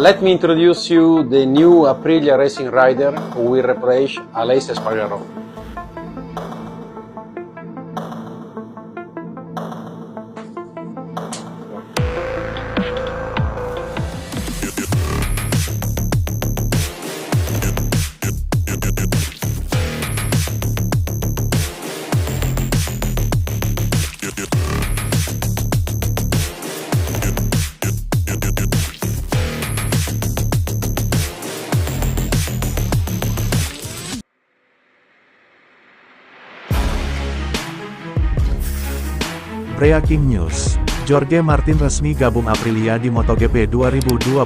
Let me introduce you the new Aprilia racing rider who will replace Aleix Espargaró. Breaking News, Jorge Martin resmi gabung Aprilia di MotoGP 2025.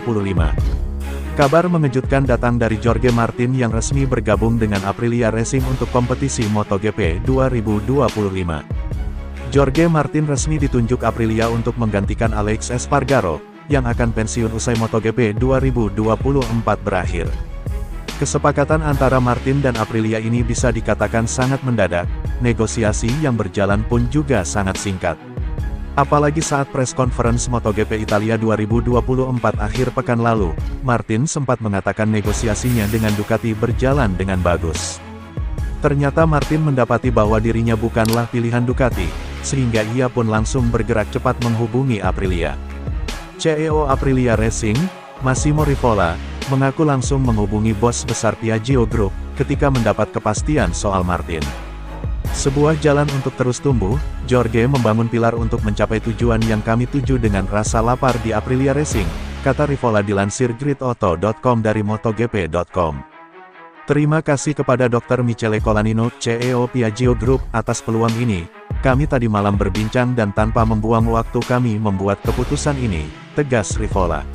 Kabar mengejutkan datang dari Jorge Martin yang resmi bergabung dengan Aprilia Racing untuk kompetisi MotoGP 2025. Jorge Martin resmi ditunjuk Aprilia untuk menggantikan Aleix Espargaró, yang akan pensiun usai MotoGP 2024 berakhir. Kesepakatan antara Martin dan Aprilia ini bisa dikatakan sangat mendadak, negosiasi yang berjalan pun juga sangat singkat. Apalagi saat press conference MotoGP Italia 2024 akhir pekan lalu, Martin sempat mengatakan negosiasinya dengan Ducati berjalan dengan bagus. Ternyata Martin mendapati bahwa dirinya bukanlah pilihan Ducati, sehingga ia pun langsung bergerak cepat menghubungi Aprilia. CEO Aprilia Racing, Massimo Rivola, mengaku langsung menghubungi bos besar Piaggio Group, ketika mendapat kepastian soal Martin. Sebuah jalan untuk terus tumbuh, Jorge membangun pilar untuk mencapai tujuan yang kami tuju dengan rasa lapar di Aprilia Racing, kata Rivola dilansir gridauto.com dari MotoGP.com. Terima kasih kepada Dr. Michele Colanino, CEO Piaggio Group, atas peluang ini. Kami tadi malam berbincang dan tanpa membuang waktu kami membuat keputusan ini, tegas Rivola.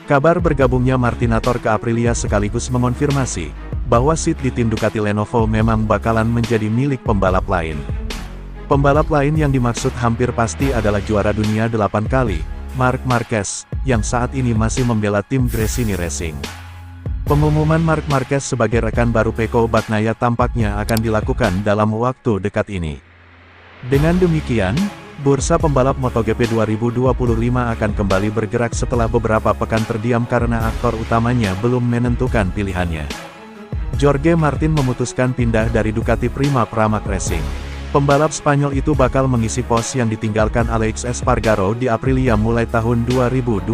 Kabar bergabungnya Martinator ke Aprilia sekaligus mengonfirmasi bahwa seat di tim Ducati Lenovo memang bakalan menjadi milik pembalap lain. Pembalap lain yang dimaksud hampir pasti adalah juara dunia 8 kali, Marc Marquez, yang saat ini masih membela tim Gresini Racing. Pengumuman Marc Marquez sebagai rekan baru Pecco Bagnaia tampaknya akan dilakukan dalam waktu dekat ini. Dengan demikian, bursa pembalap MotoGP 2025 akan kembali bergerak setelah beberapa pekan terdiam karena aktor utamanya belum menentukan pilihannya. Jorge Martin memutuskan pindah dari Ducati Pramac Racing. Pembalap Spanyol itu bakal mengisi pos yang ditinggalkan Aleix Espargaró di Aprilia mulai tahun 2025.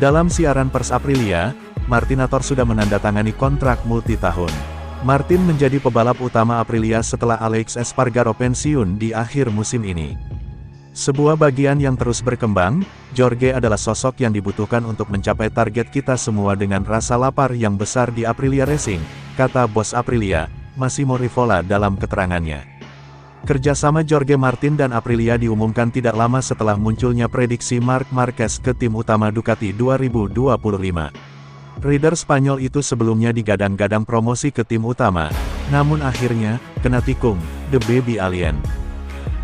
Dalam siaran pers Aprilia, Martinator sudah menandatangani kontrak multi-tahun. Martin menjadi pebalap utama Aprilia setelah Aleix Espargaró pensiun di akhir musim ini. Sebuah bagian yang terus berkembang, Jorge adalah sosok yang dibutuhkan untuk mencapai target kita semua dengan rasa lapar yang besar di Aprilia Racing, kata bos Aprilia, Massimo Rivola dalam keterangannya. Kerjasama Jorge Martin dan Aprilia diumumkan tidak lama setelah munculnya prediksi Marc Marquez ke tim utama Ducati 2025. Rider Spanyol itu sebelumnya digadang-gadang promosi ke tim utama, namun akhirnya, kena tikung, The Baby Alien.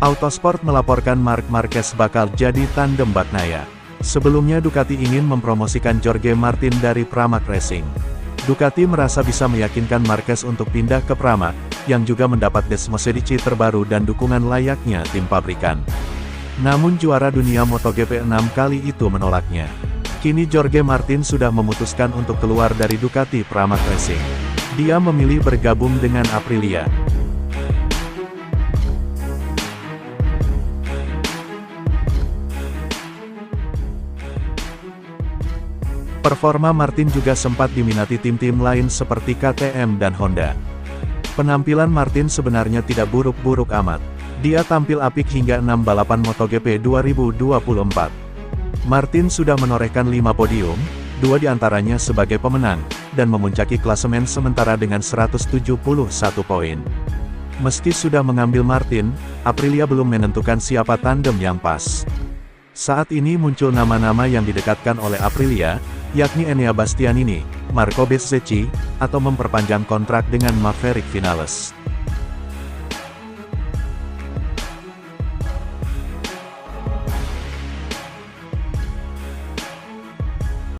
Autosport melaporkan Marc Marquez bakal jadi tandem Bagnaia. Sebelumnya Ducati ingin mempromosikan Jorge Martin dari Pramac Racing. Ducati merasa bisa meyakinkan Marquez untuk pindah ke Pramac, yang juga mendapat Desmosedici terbaru dan dukungan layaknya tim pabrikan. Namun juara dunia MotoGP 6 kali itu menolaknya. Kini Jorge Martin sudah memutuskan untuk keluar dari Ducati Pramac Racing. Dia memilih bergabung dengan Aprilia. Performa Martin juga sempat diminati tim-tim lain seperti KTM dan Honda. Penampilan Martin sebenarnya tidak buruk-buruk amat. Dia tampil apik hingga 6 balapan MotoGP 2024. Martin sudah menorehkan 5 podium, 2 diantaranya sebagai pemenang, dan memuncaki klasemen sementara dengan 171 poin. Meski sudah mengambil Martin, Aprilia belum menentukan siapa tandem yang pas. Saat ini muncul nama-nama yang didekatkan oleh Aprilia, yakni Enea Bastianini, Marco Bezzecchi, atau memperpanjang kontrak dengan Maverick Vinales.